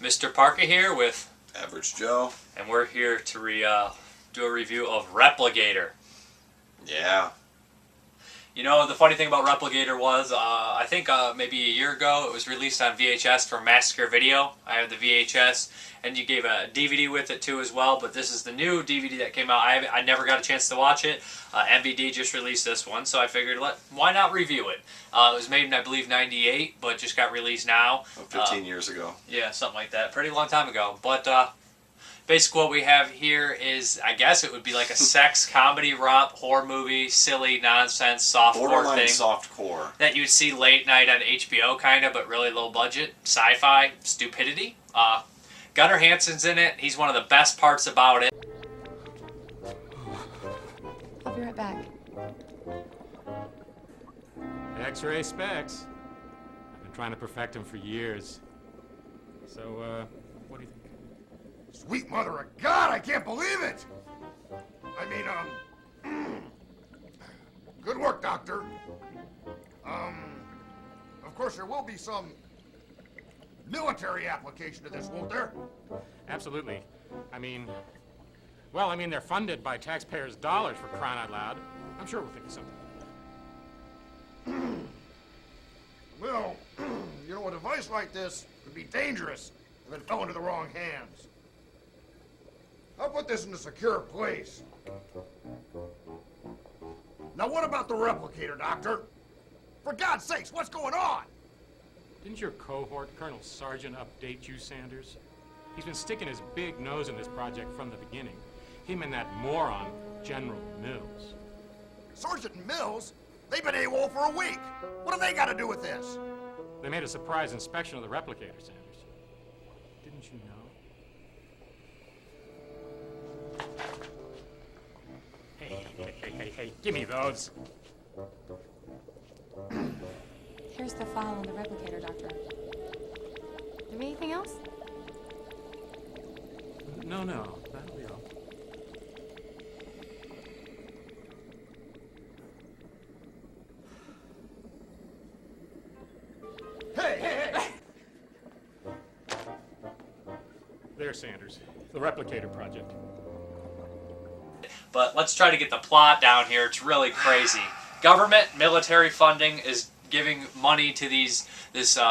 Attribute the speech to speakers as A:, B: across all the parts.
A: Mrparka here with
B: Average Joe.
A: and we're here to do a review of Repligator.
B: Yeah.
A: You know, the funny thing about Repligator was, I think maybe a year ago, it was released on VHS for Massacre Video. I have the VHS, and you gave a DVD with it too as well, but this is the new DVD that came out. I never got a chance to watch it. MVD just released this one, so I figured, why not review it? It was made in, I believe, 98, but just got released now.
B: 15 years ago.
A: Yeah, something like that. Pretty long time ago. But basically what we have here is, I guess it would be like a sex, comedy, romp, horror movie, silly, nonsense, softcore thing.
B: Softcore.
A: That you'd see late night on HBO, kind of, but really low budget. Sci-fi, stupidity. Gunnar Hansen's in it. He's one of the best parts about it.
C: I'll be right back.
D: X-ray specs. I've been trying to perfect them for years. So, what do you think?
E: Sweet mother of God, I can't believe it! I mean, good work, Doctor. Of course there will be some military application to this, won't there?
D: Absolutely. I mean, they're funded by taxpayers' dollars, for crying out loud. I'm sure we'll think of something.
E: Well, you know, a device like this could be dangerous if it fell into the wrong hands. I'll put this in a secure place. Now, what about the replicator, Doctor? For God's sakes, what's going on?
D: Didn't your cohort, Colonel Sargent, update you, Sanders? He's been sticking his big nose in this project from the beginning. Him and that moron, General Mills.
E: Sergeant and Mills? They've been AWOL for a week. What do they got to do with this?
D: They made a surprise inspection of the replicator, Sanders. Didn't you know? Hey, give me those.
C: Here's the file on the replicator, Doctor. Do anything else?
D: No, that'll be all.
E: Hey!
D: There, Sanders. The replicator project.
A: But let's try to get the plot down here. It's really crazy. Government, military funding is giving money to this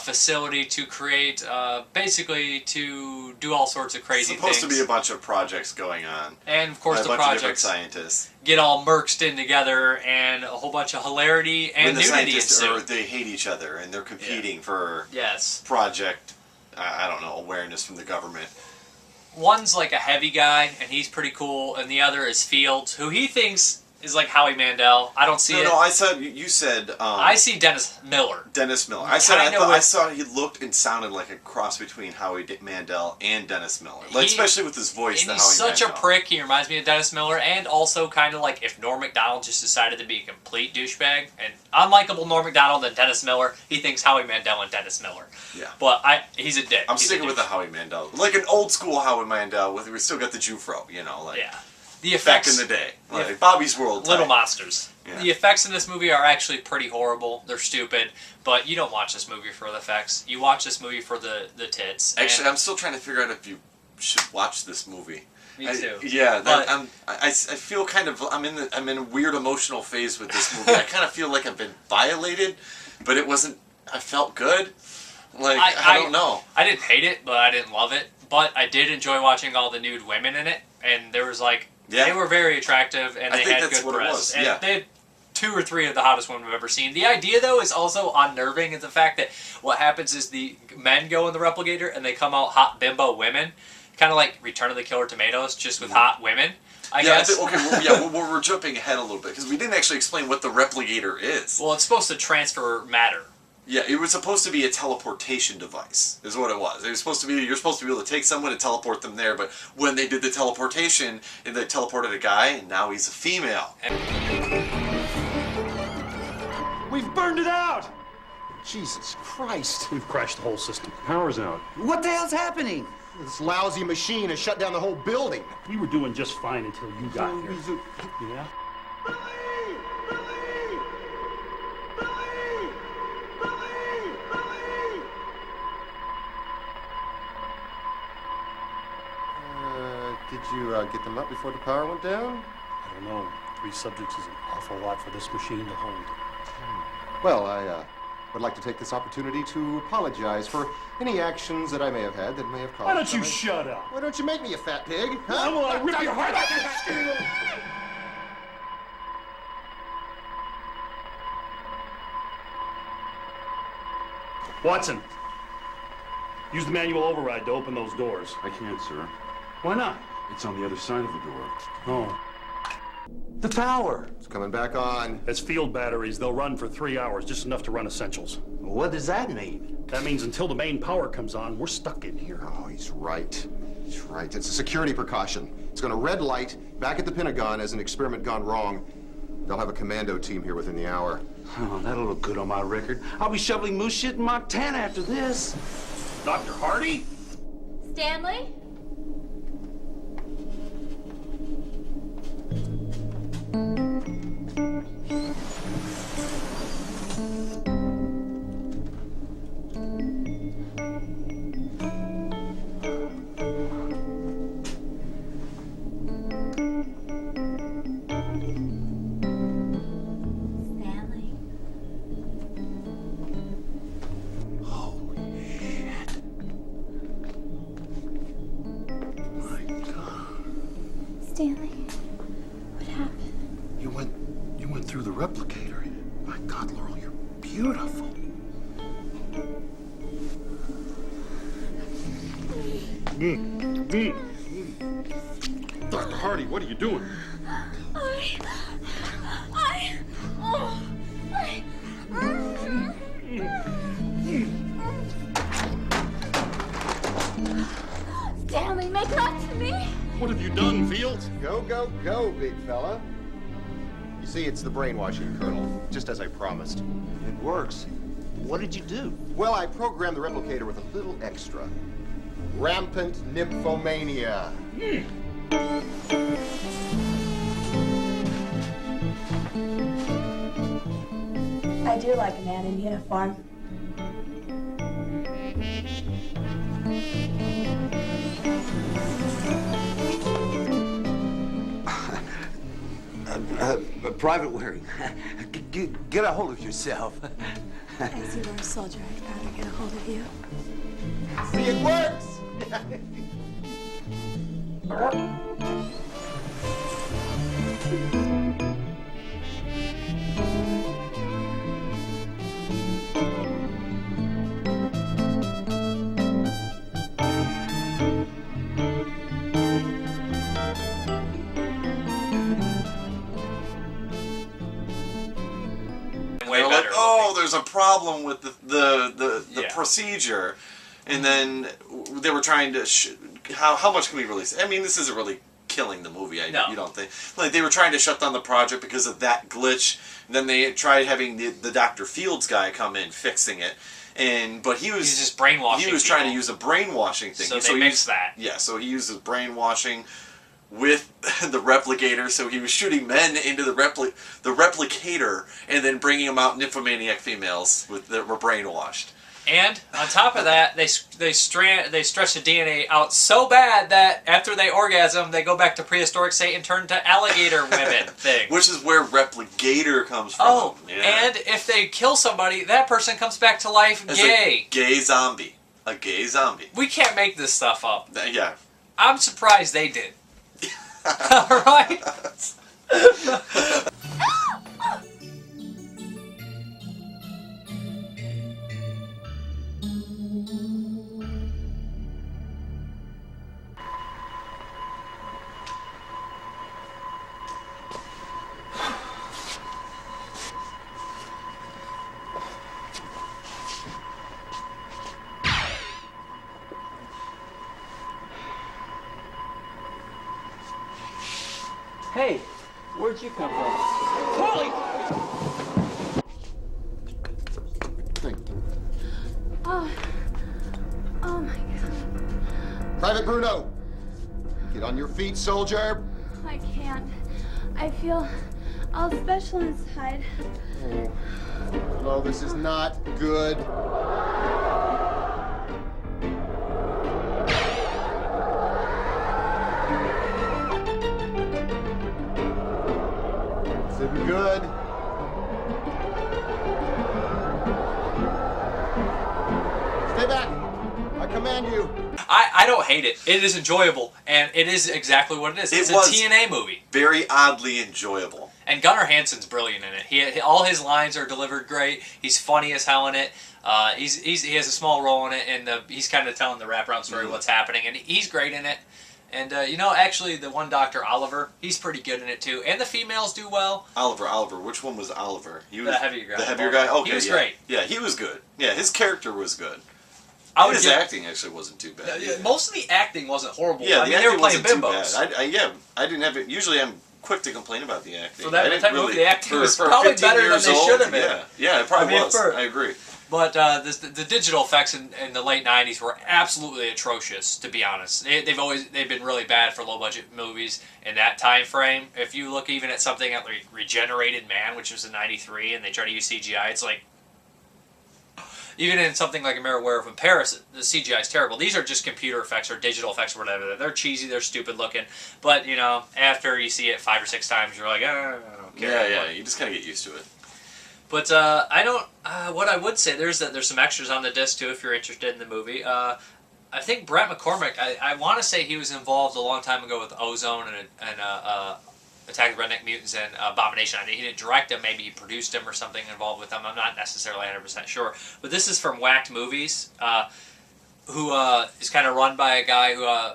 A: facility to create, basically to do all sorts of crazy things.
B: It's supposed to be a bunch of projects going on.
A: And of course
B: by
A: the
B: a bunch of different
A: projects
B: scientists
A: get all merged in together, and a whole bunch of hilarity and
B: when the
A: nudity
B: scientists
A: ensues.
B: they hate each other and they're competing for project, I don't know, awareness from the government.
A: One's like a heavy guy, and he's pretty cool, and the other is Fields, who he thinks is like Howie Mandel. I don't see it.
B: No, I said you said.
A: I see Dennis Miller.
B: Dennis Miller. I saw he looked and sounded like a cross between Howie Mandel and Dennis Miller, especially with his voice.
A: And he's such a prick. He reminds me of Dennis Miller, and also kind of like if Norm Macdonald just decided to be a complete douchebag and unlikable Norm Macdonald and Dennis Miller. He thinks Howie Mandel and Dennis Miller.
B: Yeah.
A: But he's a dick.
B: I'm sticking with the Howie Mandel, like an old school Howie Mandel. We still got the Jufro, you know, like.
A: Yeah. The effects,
B: back in the day, like Bobby's World.
A: Little monsters. Yeah. The effects in this movie are actually pretty horrible. They're stupid, but you don't watch this movie for the effects. You watch this movie for the tits.
B: Actually, I'm still trying to figure out if you should watch this movie.
A: Me too.
B: I feel kind of I'm in a weird emotional phase with this movie. I kind of feel like I've been violated, but it wasn't. I felt good. Like I don't know.
A: I didn't hate it, but I didn't love it. But I did enjoy watching all the nude women in it, and there was like. Yeah. They were very attractive, and they had good breasts. And they had 2 or 3 of the hottest women I've ever seen. The idea, though, is also unnerving. Is the fact that what happens is the men go in the replicator, and they come out hot bimbo women. Kind of like Return of the Killer Tomatoes, just with hot women, I guess.
B: We're jumping ahead a little bit, because we didn't actually explain what the replicator is.
A: Well, it's supposed to transfer matter.
B: Yeah, it was supposed to be a teleportation device, is what it was. It was supposed to be, you're supposed to be able to take someone and teleport them there, but when they did the teleportation, they teleported a guy, and now he's a female.
F: We've burned it out! Jesus Christ.
G: We've crashed the whole system. Power's out.
F: What the hell's happening?
H: This lousy machine has shut down the whole building.
G: We were doing just fine until you got here. Yeah?
H: Did you get them up before the power went down?
G: I don't know. 3 subjects is an awful lot for this machine to hold.
H: Well, I would like to take this opportunity to apologize for any actions that I may have had that may have caused...
G: Why don't you shut up?
H: Why don't you make me, you fat pig? Huh?
G: I will rip your heart out. Watson, use the manual override to open those doors.
I: I can't, sir.
G: Why not?
I: It's on the other side of the door.
G: Oh.
H: The power! It's coming back on.
G: That's field batteries. They'll run for 3 hours, just enough to run essentials.
F: What does that mean?
G: That means until the main power comes on, we're stuck in here.
H: Oh, he's right. He's right. It's a security precaution. It's going to red light back at the Pentagon as an experiment gone wrong. They'll have a commando team here within the hour.
F: Oh, that'll look good on my record. I'll be shoveling moose shit in Montana after this.
G: Dr. Hardy?
C: Stanley?
J: Stanley, what happened?
H: You went through the replicator. My God, Laurel, you're beautiful.
I: Dr. Hardy, what are you doing?
J: Stanley, make love to me.
I: What have you done, Fields?
H: Go, go, go, big fella. You see, it's the brainwashing, Colonel, just as I promised.
F: It works. What did you do?
H: Well, I programmed the replicator with a little extra. Rampant nymphomania.
J: I do like a man in uniform.
F: Private Waring, get a hold of yourself.
J: As you were a soldier, I'd rather get a hold of you.
H: See, it works!
B: Like, oh, there's a problem with the procedure, and then they were trying to how much can we release? I mean, this isn't really killing the movie. You don't think? Like, they were trying to shut down the project because of that glitch. And then they tried having the Dr. Fields guy come in fixing it, but he's
A: just brainwashing.
B: He was trying to use a brainwashing thing.
A: So they mixed that.
B: Yeah, so he uses brainwashing with the Repligator, so he was shooting men into the Replicator and then bringing them out nymphomaniac females that were brainwashed.
A: And on top of that, they stretch the DNA out so bad that after they orgasm, they go back to prehistoric state and turn to alligator women thing.
B: Which is where Repligator comes from.
A: Oh,
B: yeah.
A: And if they kill somebody, that person comes back to life
B: As
A: gay.
B: A gay zombie. A gay zombie.
A: We can't make this stuff up.
B: Yeah.
A: I'm surprised they did. All right.
F: Hey, where'd you come from? Holy!
H: Thank you.
J: Oh my God.
H: Private Bruno! Get on your feet, soldier!
J: I can't. I feel all special inside.
H: No, this is not good. command you.
A: I don't hate it. It is enjoyable, and it is exactly what it is. It's a TNA movie.
B: Very oddly enjoyable.
A: And Gunnar Hansen's brilliant in it. All his lines are delivered great. He's funny as hell in it. He has a small role in it, and he's kind of telling the wraparound story of what's happening, and he's great in it. And, actually, the one Dr. Oliver, he's pretty good in it, too. And the females do well.
B: Oliver. Which one was Oliver?
A: The heavier guy.
B: The heavier guy? Okay,
A: he was great.
B: Yeah, he was good. Yeah, his character was good. His acting actually wasn't too bad.
A: Most of the acting wasn't horrible.
B: Yeah,
A: they were playing bimbos.
B: I didn't have it. Usually I'm quick to complain about the acting.
A: For that type of movie, the acting was probably better than they should have been.
B: Yeah, it probably was. I agree.
A: But the digital effects in the late '90s were absolutely atrocious. To be honest, they've been really bad for low budget movies in that time frame. If you look even at something like Regenerated Man, which was in '93, and they try to use CGI, it's like even in something like A Mirror Werewolf in Paris, the CGI is terrible. These are just computer effects or digital effects or whatever. They're cheesy, they're stupid looking. But after you see it 5 or 6 times, you're like, I don't care.
B: Yeah, you just kind of get used to it.
A: But I don't. What I would say there's some extras on the disc too if you're interested in the movie. I think Brett McCormick. I want to say he was involved a long time ago with Ozone and Attack of the Redneck Mutants and Abomination. I mean, he didn't direct them. Maybe he produced them or something involved with them. I'm not necessarily 100% sure. But this is from Whacked Movies, who is kind of run by a guy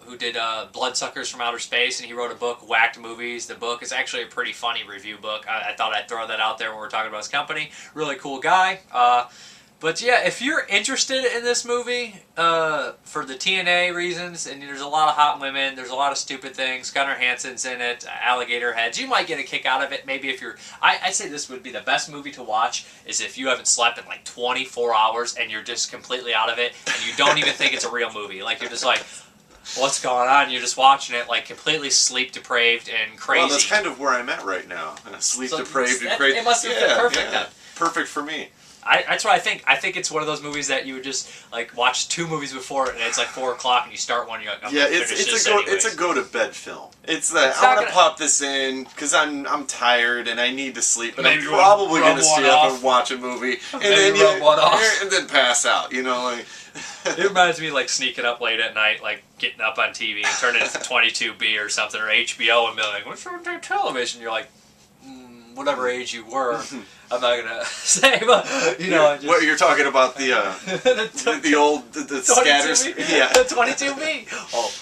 A: who did Bloodsuckers from Outer Space, and he wrote a book, Whacked Movies. The book is actually a pretty funny review book. I thought I'd throw that out there when we're talking about his company. Really cool guy. But yeah, if you're interested in this movie for the TNA reasons, and there's a lot of hot women, there's a lot of stupid things, Gunnar Hansen's in it, alligator heads, you might get a kick out of it. Maybe if you're... I'd say this would be the best movie to watch is if you haven't slept in like 24 hours and you're just completely out of it and you don't even think it's a real movie. Like you're just like, what's going on? You're just watching it like completely sleep deprived and crazy.
B: Well, that's kind of where I'm at right now. Sleep deprived and crazy.
A: It must have been perfect then.
B: Perfect for me.
A: That's what I think. I think it's one of those movies that you would just like watch 2 movies before, and it's like 4 o'clock, and you start one, and you're like,
B: it's a go to bed film. It's that I'm gonna pop this in because I'm tired and I need to sleep, but I'm probably gonna stay up and watch a movie, and then pass out. Like.
A: It reminds me of like sneaking up late at night, like getting up on TV and turning it to 22B or something or HBO and being like, "What's on television?" You're like, whatever age you were. I'm not gonna say, but
B: what you're talking about the old scatters,
A: the 22B. Oh,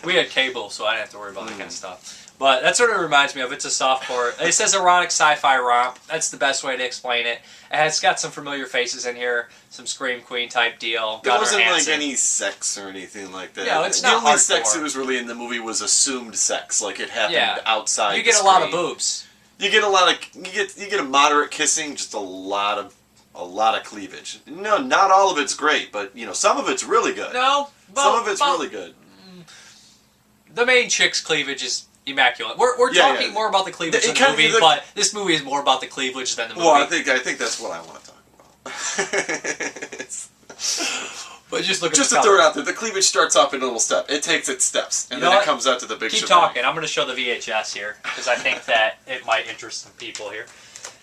A: we had cable, so I didn't have to worry about that kind of stuff. But that's what it reminds me of. It's a softcore. It says erotic sci-fi romp. That's the best way to explain it. It's got some familiar faces in here, some Scream Queen type deal.
B: There wasn't like any sex or anything like that.
A: No, it's not
B: the only sex that was really in the movie was assumed sex, like it happened outside.
A: You get a lot of boobs.
B: You get a lot of you get a moderate kissing, just a lot of cleavage. No, not all of it's great, but some of it's really good.
A: No,
B: some of it's really good.
A: The main chick's cleavage is immaculate. We're talking more about the cleavage in the movie, but this movie is more about the cleavage than the movie.
B: Well, I think that's what I want to talk about.
A: But just look
B: to throw it out there, the cleavage starts off in a little step. It takes its steps, and then it comes out to the big
A: Keep talking. I'm going to show the VHS here, because I think that it might interest some people here.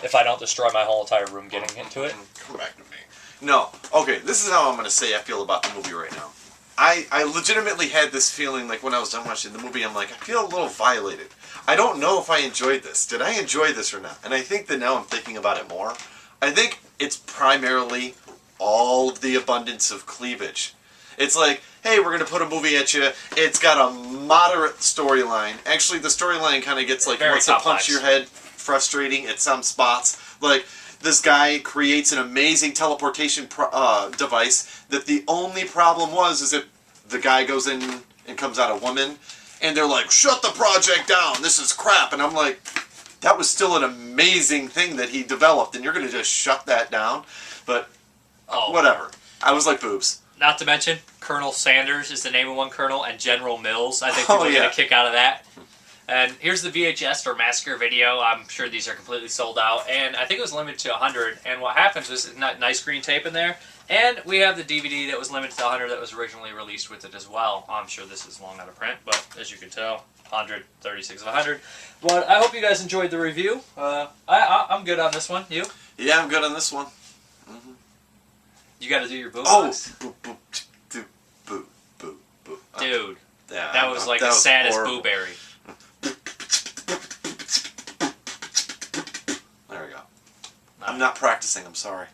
A: If I don't destroy my whole entire room getting into it.
B: Come back to me. No. Okay, this is how I'm going to say I feel about the movie right now. I legitimately had this feeling, like when I was done watching the movie, I'm like, I feel a little violated. I don't know if I enjoyed this. Did I enjoy this or not? And I think that now I'm thinking about it more. I think it's primarily all of the abundance of cleavage. It's like, hey, we're going to put a movie at you. It's got a moderate storyline. Actually, the storyline kind of gets like, wants to punch your head, frustrating at some spots. Like, this guy creates an amazing teleportation device that the only problem is that the guy goes in and comes out a woman, and they're like, shut the project down, this is crap. And I'm like, that was still an amazing thing that he developed, and you're going to just shut that down? But whatever. I was like, boobs.
A: Not to mention, Colonel Sanders is the name of one colonel, and General Mills. I think people are going to kick out of that. And here's the VHS for Massacre Video. I'm sure these are completely sold out. And I think it was limited to 100. And what happens is nice green tape in there. And we have the DVD that was limited to 100 that was originally released with it as well. I'm sure this is long out of print, but as you can tell, 100, 36 of 100. But I hope you guys enjoyed the review. I'm good on this one. You?
B: Yeah, I'm good on this one.
A: You got to do your boob.
B: Oh, boob.
A: Dude.
B: Yeah,
A: that was like the saddest blueberry.
B: There we go. I'm not practicing, I'm sorry.